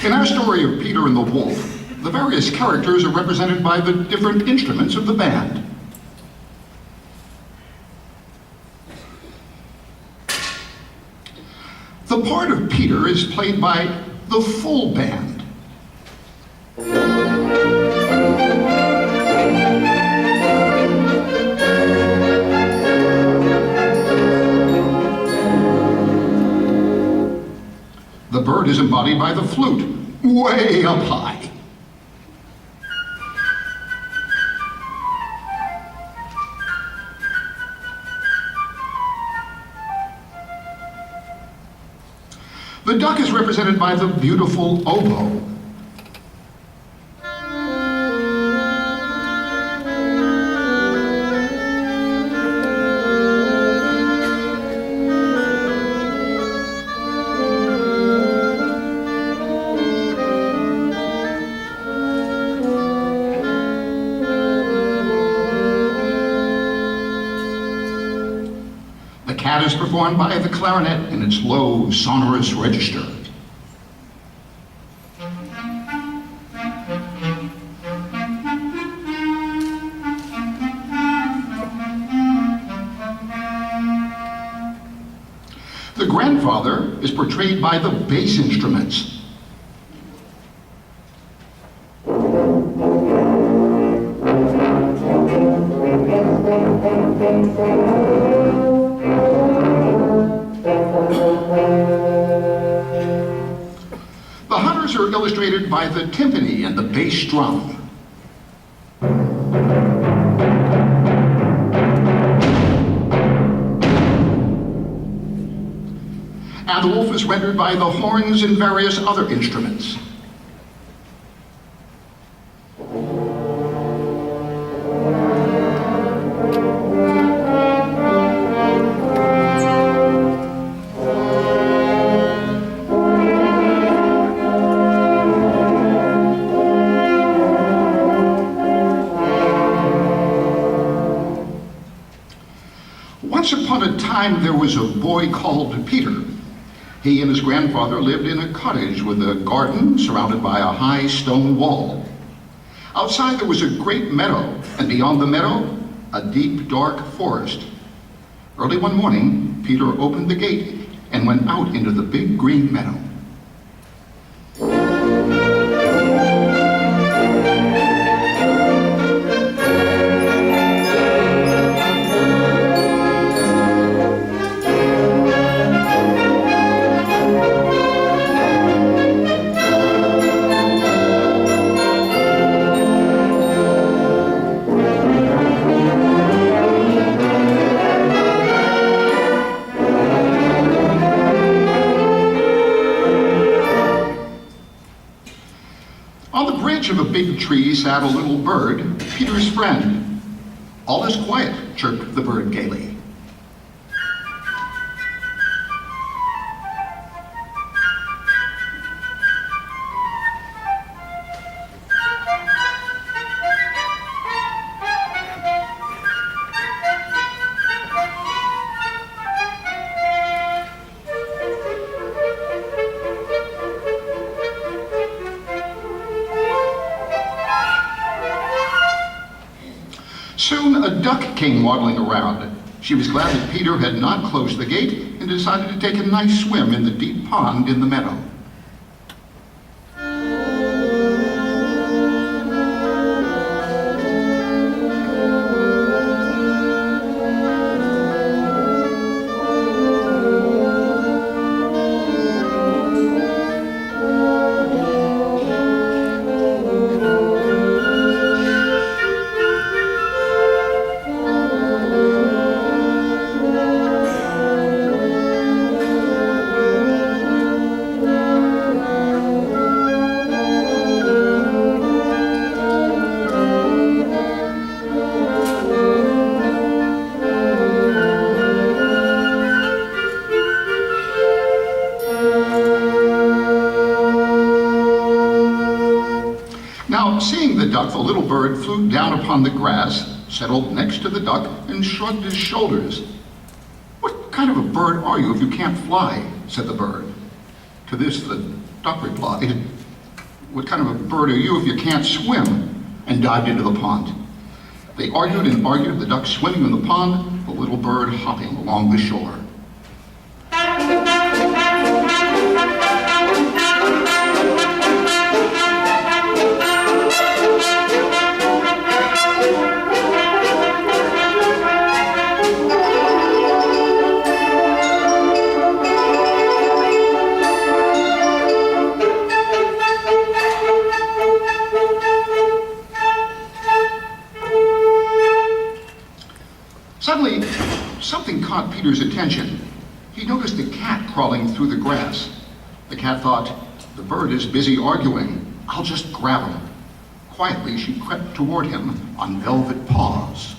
In our story of Peter and the Wolf, the various characters are represented by the different instruments of the band. The part of Peter is played by the full band. The bird is embodied by the flute, way up high. The duck is represented by the beautiful oboe. The cat is performed by the clarinet in its low, sonorous register. The grandfather is portrayed by the bass instruments. The hunters are illustrated by the timpani and the bass drum. And the wolf is rendered by the horns and various other instruments. Once upon a time, there was a boy called Peter. He and his grandfather lived in a cottage with a garden surrounded by a high stone wall. Outside there was a great meadow, and beyond the meadow, a deep, dark forest. Early one morning, Peter opened the gate and went out into the big green meadow. On the branch of a big tree sat a little bird, Peter's friend. "All is quiet," chirped the bird gaily. Soon a duck came waddling around. She was glad that Peter had not closed the gate and decided to take a nice swim in the deep pond in the meadow. Now, seeing the duck, the little bird flew down upon the grass, settled next to the duck, and shrugged his shoulders. "What kind of a bird are you if you can't fly?" said the bird. To this the duck replied, What kind of a bird are you if you can't swim?" and dived into the pond. They argued and argued, the duck swimming in the pond, the little bird hopping along the shore. Suddenly, something caught Peter's attention. He noticed a cat crawling through the grass. The cat thought, "The bird is busy arguing. I'll just grab him." Quietly, she crept toward him on velvet paws.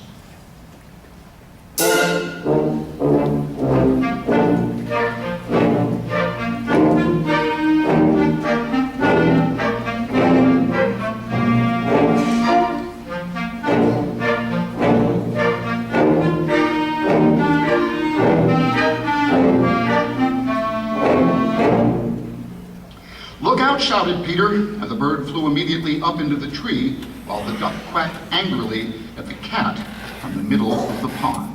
"Look out," shouted Peter, and the bird flew immediately up into the tree while the duck quacked angrily at the cat from the middle of the pond.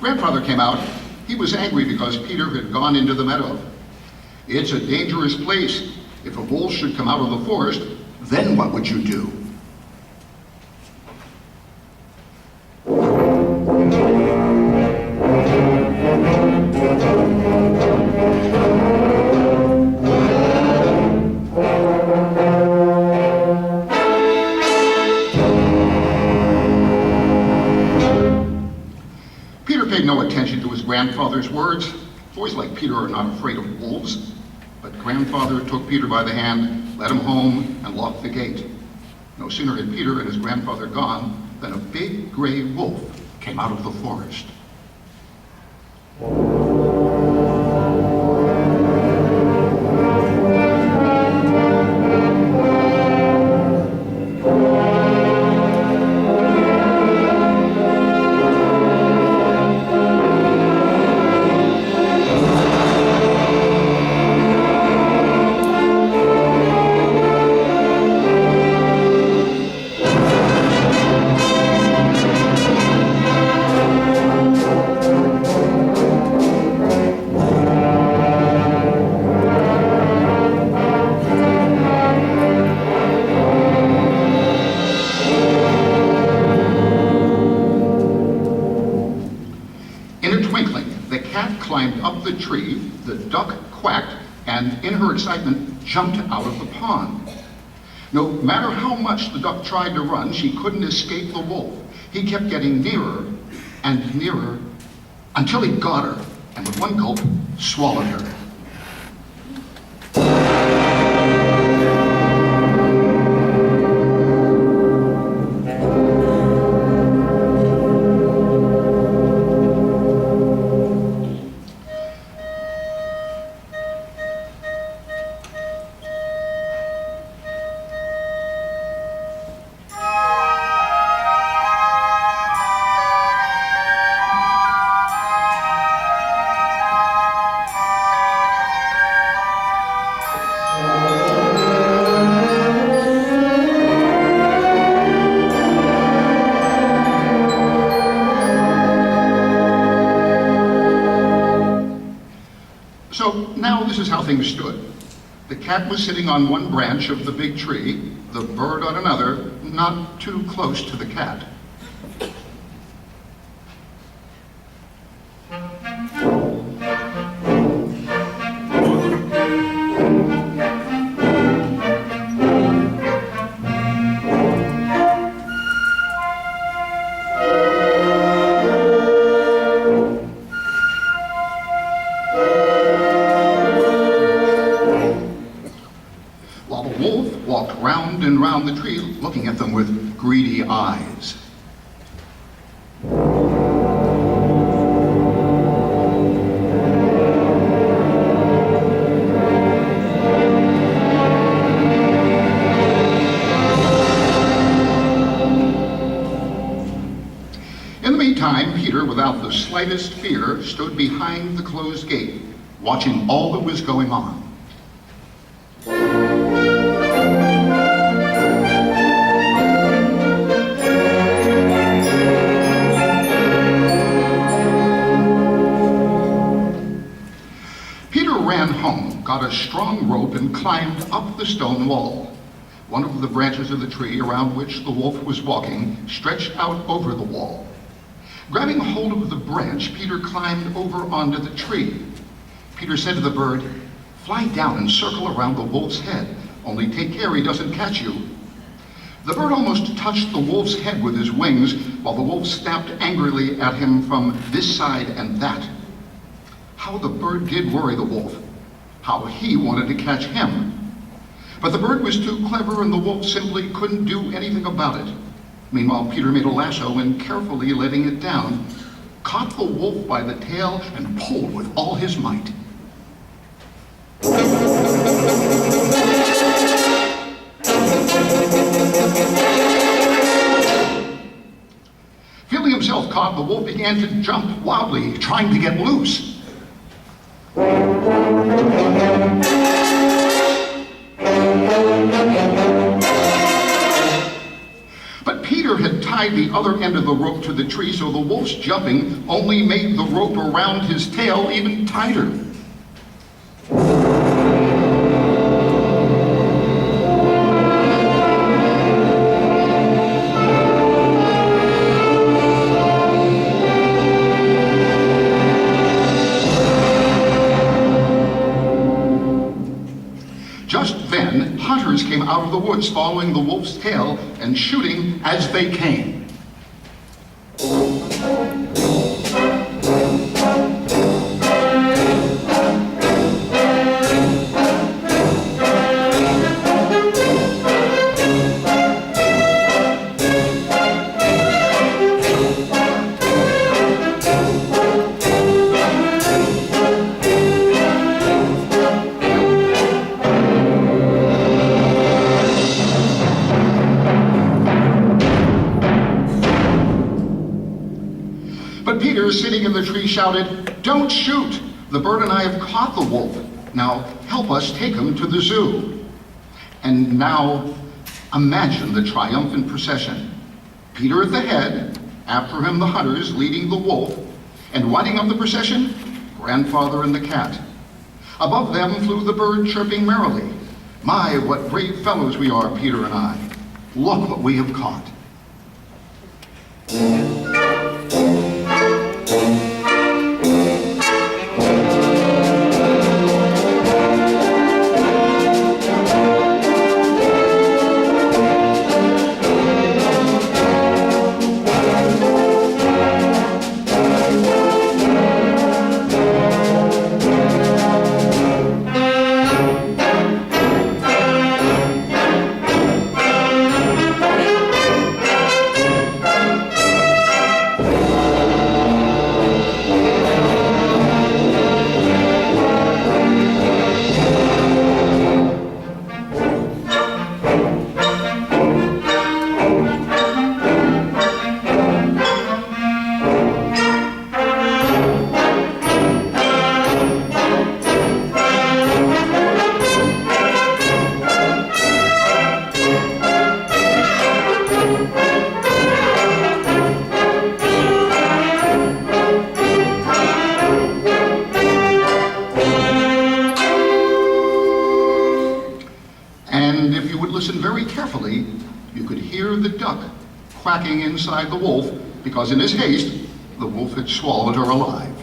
Grandfather came out. He was angry because Peter had gone into the meadow. "It's a dangerous place. If a wolf should come out of the forest, then what would you do?" Peter paid no attention to his grandfather's words. Boys like Peter are not afraid of wolves. But Grandfather took Peter by the hand, led him home, and locked the gate. No sooner had Peter and his grandfather gone than a big gray wolf came out of the forest. In a twinkling, the cat climbed up the tree, the duck quacked, and in her excitement jumped out of the pond. No matter how much the duck tried to run, she couldn't escape the wolf. He kept getting nearer and nearer until he got her, and with one gulp, swallowed her. So now this is how things stood. The cat was sitting on one branch of the big tree, the bird on another, not too close to the cat. walked round and round the tree, looking at them with greedy eyes. In the meantime, Peter, without the slightest fear, stood behind the closed gate, watching all that was going on. Peter ran home, got a strong rope, and climbed up the stone wall. One of the branches of the tree around which the wolf was walking stretched out over the wall. Grabbing hold of the branch, Peter climbed over onto the tree. Peter said to the bird, "Fly down and circle around the wolf's head, only take care he doesn't catch you." The bird almost touched the wolf's head with his wings, while the wolf snapped angrily at him from this side and that. How the bird did worry the wolf, how he wanted to catch him. But the bird was too clever, and the wolf simply couldn't do anything about it. Meanwhile, Peter made a lasso and, carefully letting it down, caught the wolf by the tail and pulled with all his might. Feeling himself caught, the wolf began to jump wildly, trying to get loose. But Peter had tied the other end of the rope to the tree, so the wolf's jumping only made the rope around his tail even tighter. Just then, hunters came out of the woods following the wolf's tail and shooting as they came. But Peter, sitting in the tree, shouted, "Don't shoot! The bird and I have caught the wolf. Now help us take him to the zoo." And now imagine the triumphant procession. Peter at the head, after him the hunters leading the wolf, and winding up the procession, Grandfather and the cat. Above them flew the bird, chirping merrily. "My, what brave fellows we are, Peter and I. Look what we have caught." And if you would listen very carefully, you could hear the duck quacking inside the wolf, because in his haste, the wolf had swallowed her alive.